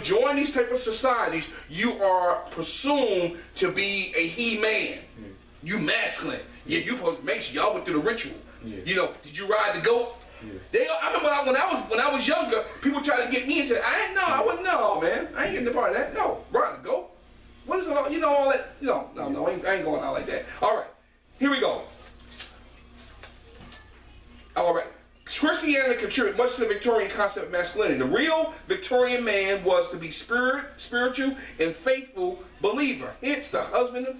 join these type of societies, you are presumed to be a he-man. You masculine. Yeah, you supposed to make sure y'all went through the ritual. You know, did you ride the goat? I remember when I was younger, people tried to get me into it. I wouldn't know, man. I ain't getting the part of that. No, ride the goat. What is it all? You know all that? No, I ain't going out like that. All right, here we go. All right. Christianity contributed much to the Victorian concept of masculinity. The real Victorian man was to be spiritual and faithful believer. Hence, the husband and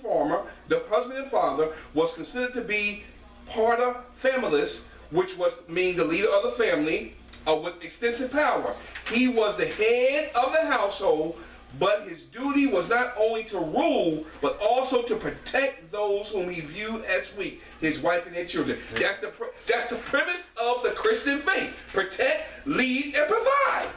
father was considered to be pater familias, which was mean the leader of the family with extensive power. He was the head of the household, but his duty was not only to rule, but also to protect those whom he viewed as weak, his wife and their children. That's the premise of the Christian faith. Protect, lead, and provide.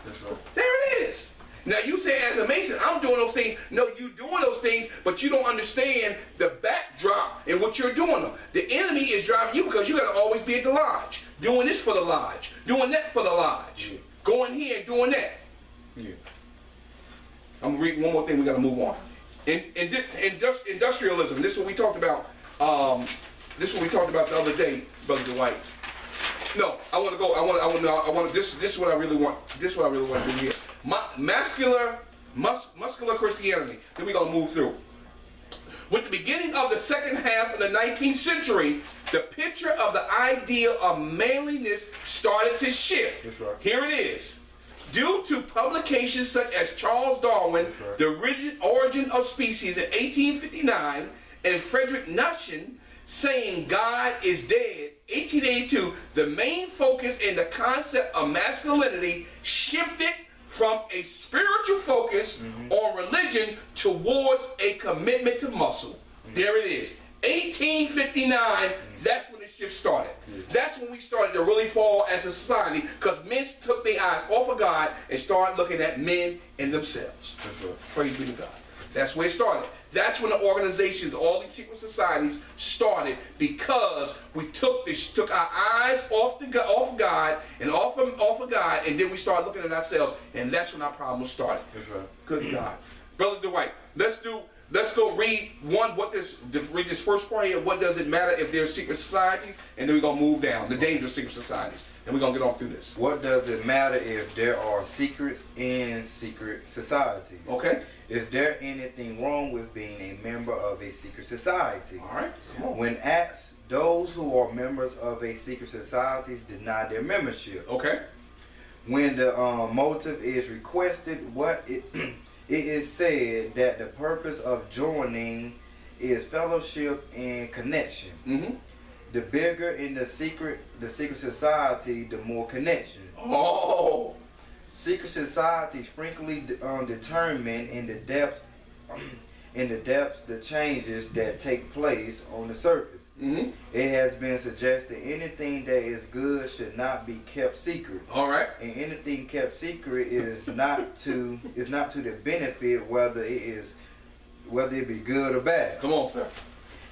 There it is. Now you say as a Mason, I'm doing those things. No, you doing those things, but you don't understand the backdrop and what you're doing them. The enemy is driving you because you got to always be at the lodge. Doing this for the lodge. Doing that for the lodge. Going here and doing that. I'm gonna read one more thing. We gotta move on. Industrialism. This is what we talked about. This is what we talked about the other day, Brother Dwight. No, I want to go. I want. This is what I really want. This is what I really want to do here. Muscular Christianity. Then we're gonna move through. With the beginning of the second half of the 19th century, the picture of the idea of manliness started to shift. That's right. Here it is. Due to publications such as Charles Darwin, The Origin of Species in 1859, and Frederick Nietzsche saying God is dead, 1882, the main focus in the concept of masculinity shifted from a spiritual focus on religion towards a commitment to muscle. There it is. 1859, that's when the shift started. That's when we started to really fall as a society, because men took their eyes off of God and started looking at men and themselves. Praise be to God. That's where it started. That's when the organizations, all these secret societies started, because we took our eyes off of God and off of God, and then we started looking at ourselves, and that's when our problems started. That's right. Good God. Brother Dwight, let's go read read this first part here. What does it matter if there's secret societies? And then we're going to move down. The dangerous secret societies. And we're going to get on through this. What does it matter if there are secrets in secret societies? Okay. Is there anything wrong with being a member of a secret society? All right. Come on. When asked, those who are members of a secret society deny their membership. Okay. When the motive is requested, it is said that the purpose of joining is fellowship and connection. The bigger in the secret society, the more connection. Oh. Secret societies frequently determine in the depth the changes that take place on the surface. It has been suggested anything that is good should not be kept secret. All right. And anything kept secret is not to the benefit, whether it be good or bad. Come on, sir.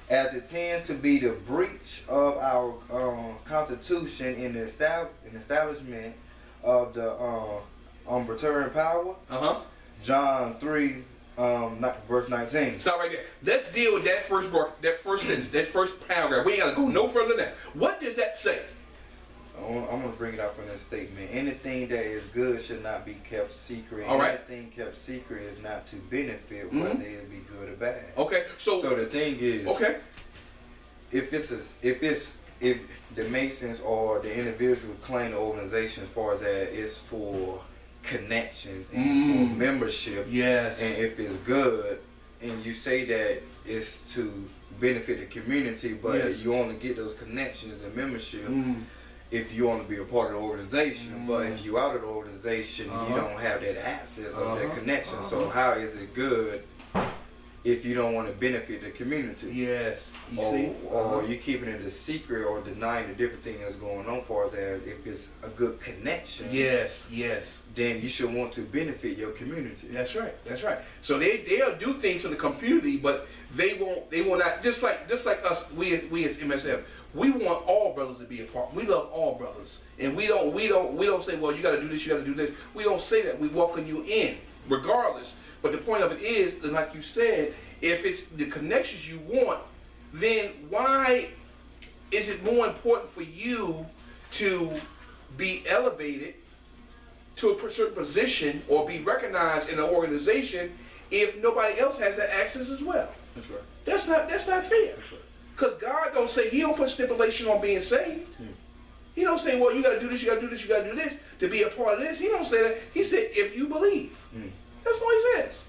As it tends to be the breach of our Constitution in the establishment of the return power. John 3, verse 19. Stop right there. Let's deal with that first sentence, that first paragraph. We ain't got to go no further than that. What does that say? I'm going to bring it out from this statement. Anything that is good should not be kept secret. All right. Anything kept secret is not to benefit, whether it be good or bad. Okay. So the thing is, okay, if the Masons or the individual claim the organization as far as that is for connection and for membership. Yes. And if it's good, and you say that it's to benefit the community, but you only get those connections and membership if you want to be a part of the organization. But if you're out of the organization, you don't have that access of that connection. So how is it good if you don't want to benefit the community? Yes. You see? Or you keeping it a secret or denying the different thing that's going on for us, as if it's a good connection. Yes. Then you should want to benefit your community. That's right. So they'll do things for the community, but they won't not, just like us, we as MSF, we want all brothers to be a part. We love all brothers. And we don't say, well, you gotta do this, you gotta do this. We don't say that. We welcome you in. regardless. But the point of it is, like you said, if it's the connections you want, then why is it more important for you to be elevated to a certain position or be recognized in an organization if nobody else has that access as well? That's right. That's not fair. That's right. Because God don't say, he don't put stipulation on being saved. He don't say, well, you got to do this, you got to do this, you got to do this to be a part of this. He don't say that. He said, if you believe. That's what he says.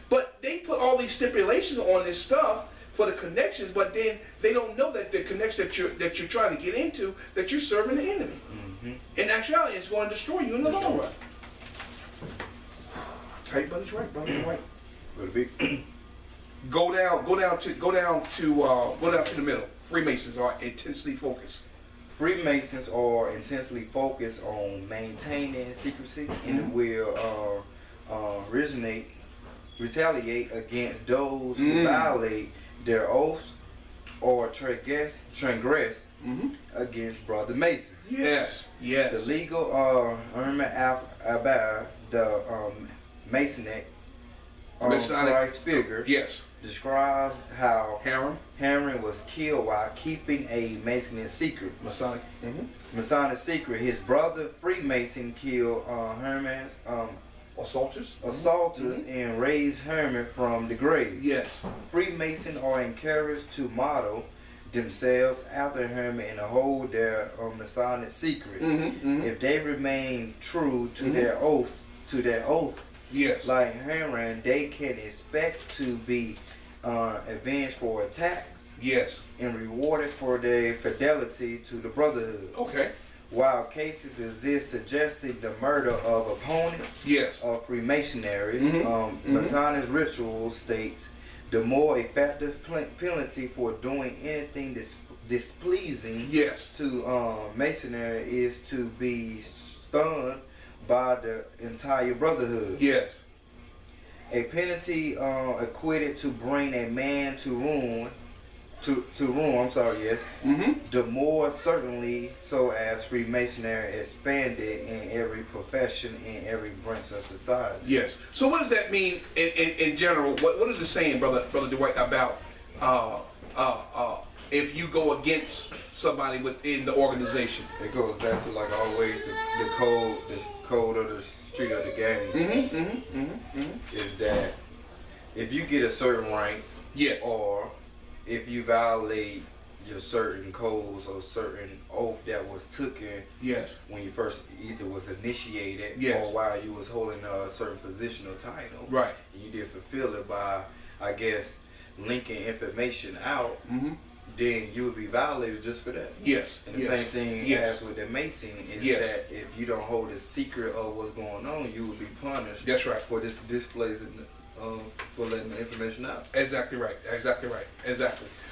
But they put all these stipulations on this stuff for the connections, but then they don't know that the connection that you're trying to get into, that you're serving the enemy. In actuality, it's going to destroy you in the long run. Tight, but it's right, brother. It's right. Go down to the middle. Freemasons are intensely focused. Freemasons are intensely focused on maintaining secrecy and will retaliate against those who violate their oaths or transgress against brother Masons. Yes, yes. The legal Herman Abad, the Masonic Christ figure, describes how Harron was killed while keeping a Masonic secret. Masonic secret. His brother Freemason killed Herman's assaulters and raised Herman from the grave. Yes. Freemasons are encouraged to model themselves after Herman and hold their Masonic secret. If they remain true to their oath, like Herman, they can expect to be avenged for attacks. And rewarded for their fidelity to the brotherhood. While cases exist suggesting the murder of opponents of Freemasonry, Masonic ritual states the more effective penalty for doing anything displeasing to Masonry is to be stunned by the entire brotherhood. A penalty equated to bring a man to ruin. The more certainly so as Freemasonry expanded in every profession in every branch of society. So what does that mean in general? What is it saying, brother Dwight, about if you go against somebody within the organization? It goes back to, like always, the code of the street of the game. Is that if you get a certain rank, or if you violate your certain codes or certain oath that was taken when you first either was initiated or while you was holding a certain position or title, and you didn't fulfill it by, I guess, linking information out, then you would be violated just for that. And the same thing as with the Mason is that if you don't hold the secret of what's going on, you will be punished for this displays for letting the information out. Exactly right.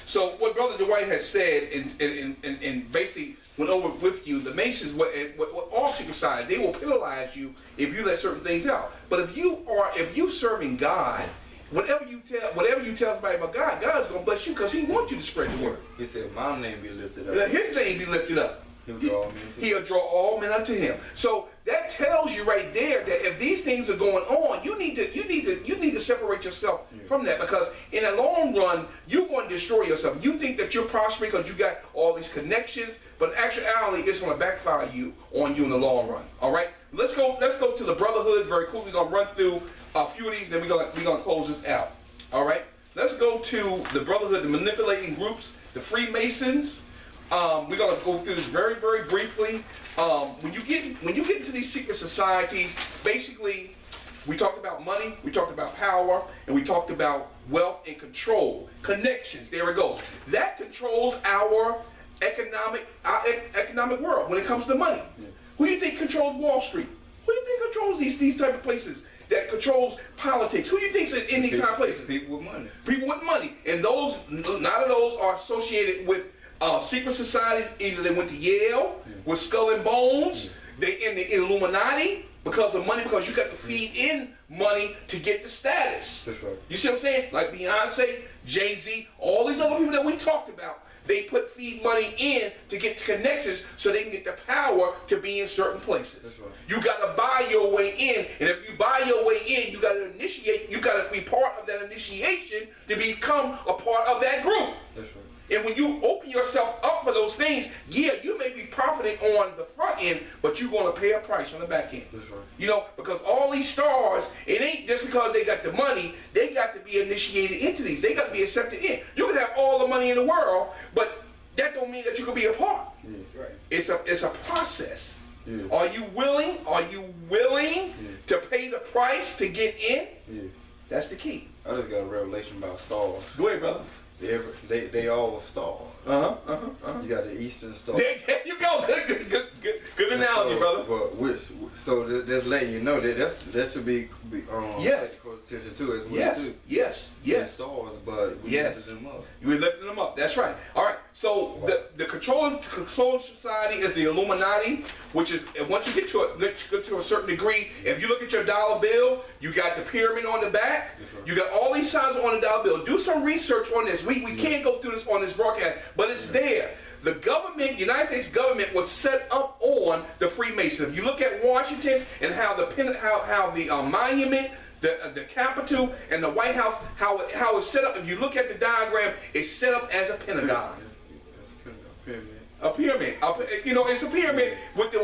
So what Brother Dwight has said and basically went over with you, the Masons, what all secret societies, they will penalize you if you let certain things out. But if you serving God, whatever you tell somebody about God, God's gonna bless you because He wants you to spread the word. He said, "My name be lifted up." His name be lifted up. He'll draw all men unto Him. So that tells you right there that if these things are going on, you need to separate yourself from that, because in the long run you're going to destroy yourself. You think that you're prospering because you got all these connections, but in actuality it's going to backfire on you in the long run. All right, let's go to the brotherhood very quickly. We're going to run through a few of these, then we're going to close this out. All right, let's go to the brotherhood, the manipulating groups, the Freemasons. We're gonna go through this very, very briefly. When you get into these secret societies, basically, we talked about money, we talked about power, and we talked about wealth and control, connections. There it goes. That controls our economic world when it comes to money. Who do you think controls Wall Street? Who do you think controls these type of places? That controls politics. Who do you think's in these kind of places? People with money. People with money, and those, none of those are associated with secret society. Either they went to Yale with Skull and Bones, they in the Illuminati because of money, because you got to feed in money to get the status. That's right. You see what I'm saying? Like Beyonce, Jay-Z, all these other people that we talked about, they feed money in to get the connections so they can get the power to be in certain places. That's right. You got to buy your way in, and if you buy your way in, you got to initiate. You got to be part of that initiation to become a part of that group. That's right. And when you open yourself up for those things, yeah, you may be profiting on the front end, but you're going to pay a price on the back end. That's right. You know, because all these stars, it ain't just because they got the money, they got to be initiated into these. They got to be accepted in. You can have all the money in the world, but that don't mean that you can be a part. Yeah. Right. It's a process. Yeah. Are you willing? Are you willing to pay the price to get in? Yeah. That's the key. I just got a revelation about stars. Go ahead, brother. They all stars. You got the Eastern Star. There you go. Good analogy, so, brother. Well, so that's letting you know that should be yes. pay close attention to as well Yes. too. Yes. They're Yes. stars, but we Yes. lifted them up. We're lifting them up. That's right. All right. So the controlling society is the Illuminati, which is, and once you get to a certain degree, if you look at your dollar bill, you got the pyramid on the back. You got all these signs on the dollar bill. Do some research on this. We can't go through this on this broadcast, but it's there. The government, United States government, was set up on the Freemasons. If you look at Washington and how the monument, the Capitol, and the White House, how it's set up. If you look at the diagram, it's set up as a pentagon. A pyramid. You know, it's a pyramid with the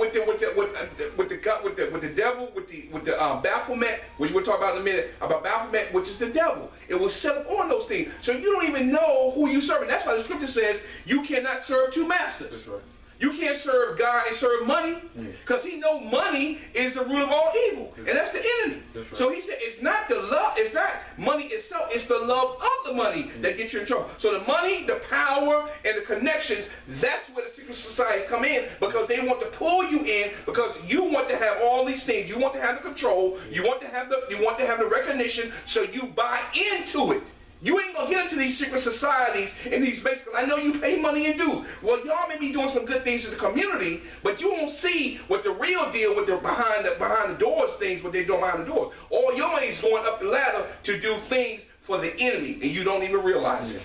devil, with the Baphomet, which we'll talk about in a minute, about Baphomet, which is the devil. It was set up on those things. So you don't even know who you serving. That's why the scripture says you cannot serve two masters. That's right. You can't serve God and serve money, because he knows money is the root of all evil, and that's the enemy. That's right. So he said it's not the love, it's not money itself, it's the love of the money that gets you in trouble. So the money, the power, and the connections, that's where the secret societies come in, because they want to pull you in, because you want to have all these things. You want to have the control, you want to have the recognition, so you buy into it. You ain't gonna get into these secret societies and these basic. I know you pay money and dues. Well, y'all may be doing some good things in the community, but you won't see what the real deal with the behind the doors things, what they're doing behind the doors. All your money's going up the ladder to do things for the enemy, and you don't even realize it.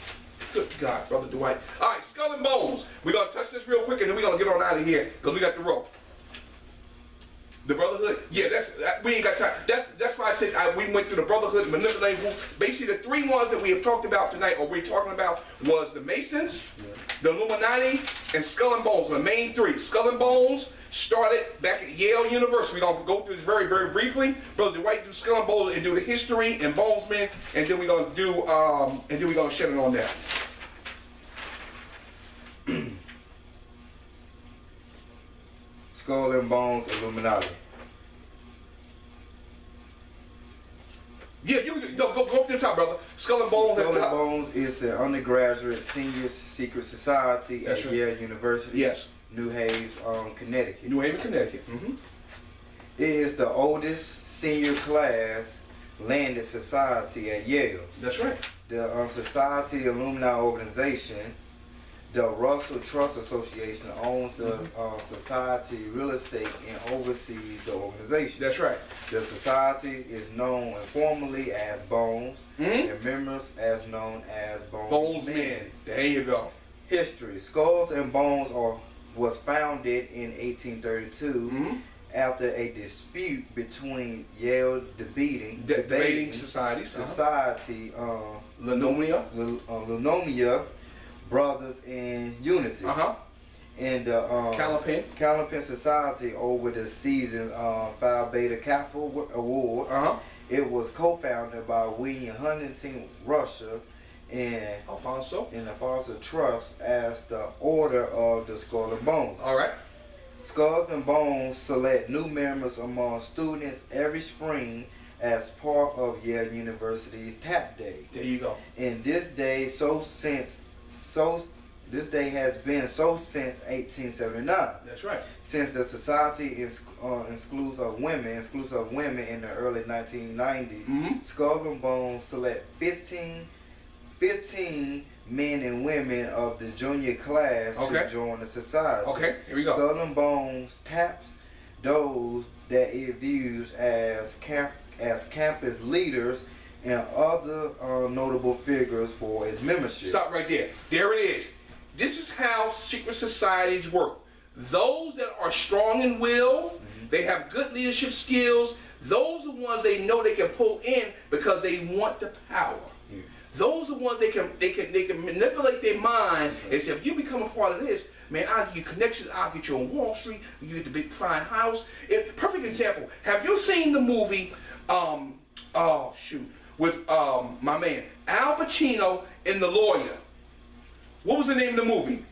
Good God, Brother Dwight. All right, Skull and Bones. We're gonna touch this real quick, and then we're gonna get on out of here because we got the rope. The Brotherhood, yeah, we ain't got time. That's why I said we went through the Brotherhood, manipulating group. Basically, the three ones that we have talked about tonight, or we're talking about, was the Masons, the Illuminati, and Skull and Bones. The main three. Skull and Bones started back at Yale University. We're gonna go through this very, very briefly. Brother Dwight do Skull and Bones and do the history and Bonesmen, and then we're gonna do and then we're gonna shed it on that. Skull and Bones, Illuminati. Yeah, you can go up to the top, brother. Skull and Bones. Skull and Bones is an undergraduate senior secret society at Yale University. Yes. New Haven, Connecticut. New Haven, Connecticut. It is the oldest senior class landed society at Yale. That's right. The Society Alumni Organization, the Russell Trust Association, owns the society real estate and oversees the organization. That's right. The society is known informally as Bones, and members as known as Bonesmen. There you go. History. Skulls and Bones was founded in 1832 after a dispute between Yale debating society, Lunomia Brothers in Unity, and Callipin Society over the season Phi Beta Kappa Award. It was co-founded by William Huntington Russia and Alfonso Trust as the Order of the Skull and Bones. All right. Skulls and Bones select new members among students every spring as part of Yale University's Tap Day. There you go. And this day this day has been so since 1879. That's right. Since the society is exclusive of women in the early 1990s, Skulls and Bones select 15 men and women of the junior class to join the society. Okay, here we go. Skull and Bones taps those that it views as campus leaders and other notable figures for its membership. Stop right there. There it is. this is how secret societies work. Those that are strong in will, they have good leadership skills, those are the ones they know they can pull in because they want the power. Yeah. Those are the ones they can manipulate their mind and say, if you become a part of this, man, I'll give you connections, I'll get you on Wall Street, you get the big fine house. Perfect example. Have you seen the movie, with my man, Al Pacino and the lawyer? What was the name of the movie?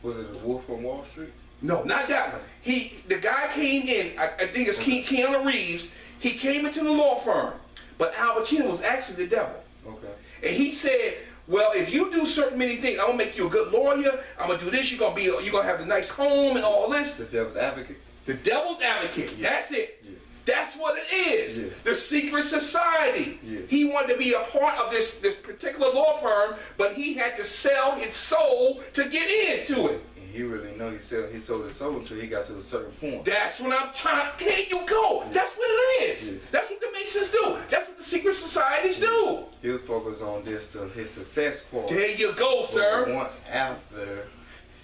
Was it The Wolf from Wall Street? No, not that one. The guy came in, I think it's Keanu Reeves, he came into the law firm, but Al Pacino was actually the devil. Okay. And he said, well, if you do certain many things, I'm gonna make you a good lawyer, I'm gonna do this, you're gonna have a nice home and all this. The devil's advocate? The devil's advocate, yeah. That's it. Yeah. That's what it is. Yeah. The secret society. Yeah. He wanted to be a part of this particular law firm, but he had to sell his soul to get into it. He really know he sold his soul until he got to a certain point. That's what I'm trying to tell you. Go. Yeah. That's what it is. Yeah. That's what the Masons do. That's what the secret societies do. He was focused on his success part. There you go, sir. But once after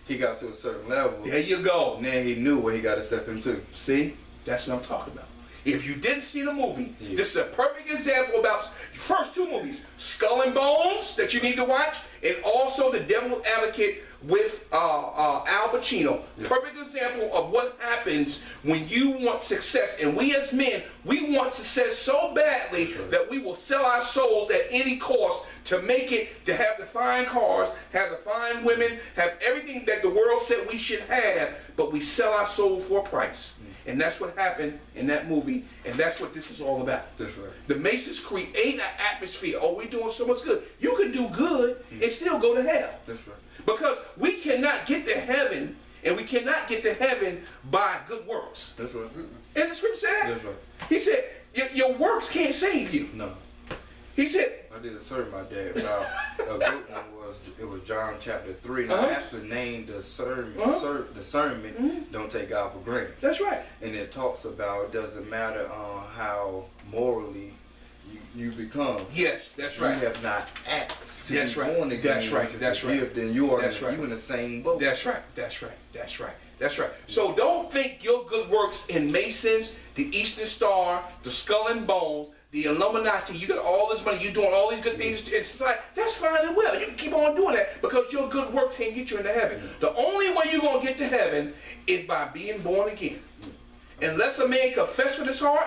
he got to a certain level, there you go. Now he knew what he got himself into. See, that's what I'm talking about. If you didn't see the movie, this is a perfect example about first two movies, Skull and Bones, that you need to watch, and also The Devil's Advocate with Al Pacino. Yes. Perfect example of what happens when you want success. And we as men, we want success so badly that we will sell our souls at any cost to make it, to have the fine cars, have the fine women, have everything that the world said we should have, but we sell our soul for a price. And that's what happened in that movie, and that's what this is all about. That's right. The Masons create an atmosphere. Oh, we're doing so much good. You can do good and still go to hell. That's right. Because we cannot get to heaven, and we cannot get to heaven by good works. That's right. And the scripture said that. That's right. He said, your works can't save you. No. He said, I did a sermon my dad about a good one was John chapter 3. And I actually named the sermon, Don't Take God for Granted. That's right. And it talks about, doesn't matter how morally you become. Yes, that's right. You have not asked to be born again. That's right. That's right. Then you are you in the same boat. That's right. That's right. That's right. That's right. So don't think your good works in Masons, the Eastern Star, the Skull and Bones, the Illuminati, you got all this money, you're doing all these good things, it's like, that's fine and well. You can keep on doing that because your good works can't get you into heaven. The only way you're going to get to heaven is by being born again. Unless a man confess with his heart,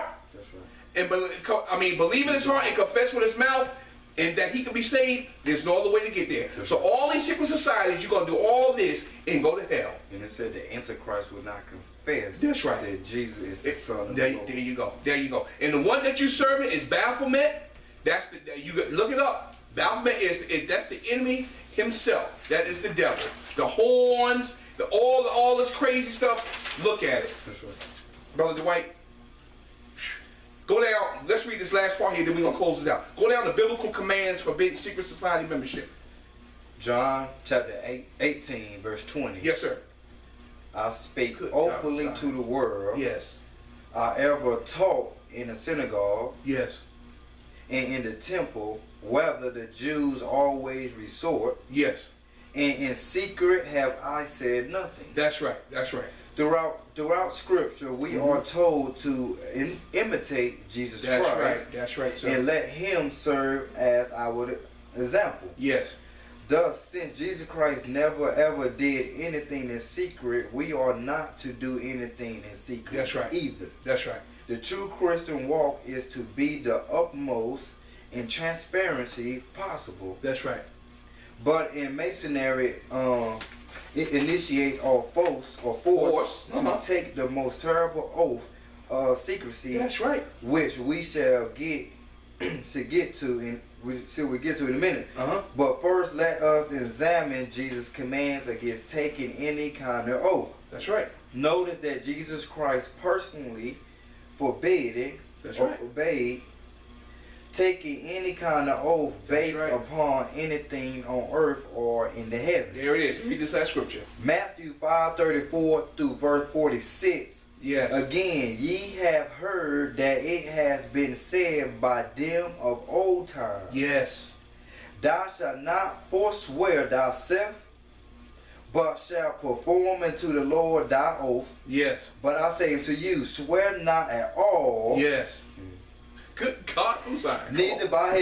and believe in his heart and confess with his mouth, and that he can be saved, there's no other way to get there. So all these secret societies, you're going to do all this and go to hell. And it said the Antichrist will not confess that Jesus is the Son of the Lord. There you go. There you go. And the one that you're serving is Baphomet. That's you look it up. Baphomet that's the enemy himself. That is the devil. The horns, all this crazy stuff. Look at it. That's right. Brother Dwight. Go down, let's read this last part here, then we're going to close this out. Go down to biblical commands for secret society membership. John chapter 18, verse 20. Yes, sir. I spake openly to the world. Yes. I ever taught in the synagogue. Yes. And in the temple, whether the Jews always resort. Yes. And in secret have I said nothing. That's right. That's right. Throughout Scripture, we are told to imitate Jesus Christ. Right. That's right, sir. And let Him serve as our example. Yes. Thus, since Jesus Christ never ever did anything in secret, we are not to do anything in secret. That's right. Either. That's right. The true Christian walk is to be the utmost in transparency possible. That's right. But in Masonry, it initiates or force to take the most terrible oath of secrecy. That's right. Which we shall get to in a minute. But first, let us examine Jesus' commands against taking any kind of oath. That's right. Notice that Jesus Christ personally forbade it. That's right. Obeyed taking any kind of oath based upon anything on earth or in the heavens. There it is. Read this last scripture. Matthew 5:34 through verse 46. Yes. Again, ye have heard that it has been said by them of old time. Yes. Thou shalt not forswear thyself, but shall perform unto the Lord thy oath. Yes. But I say unto you, swear not at all. Yes. Good God from Zion. Neither by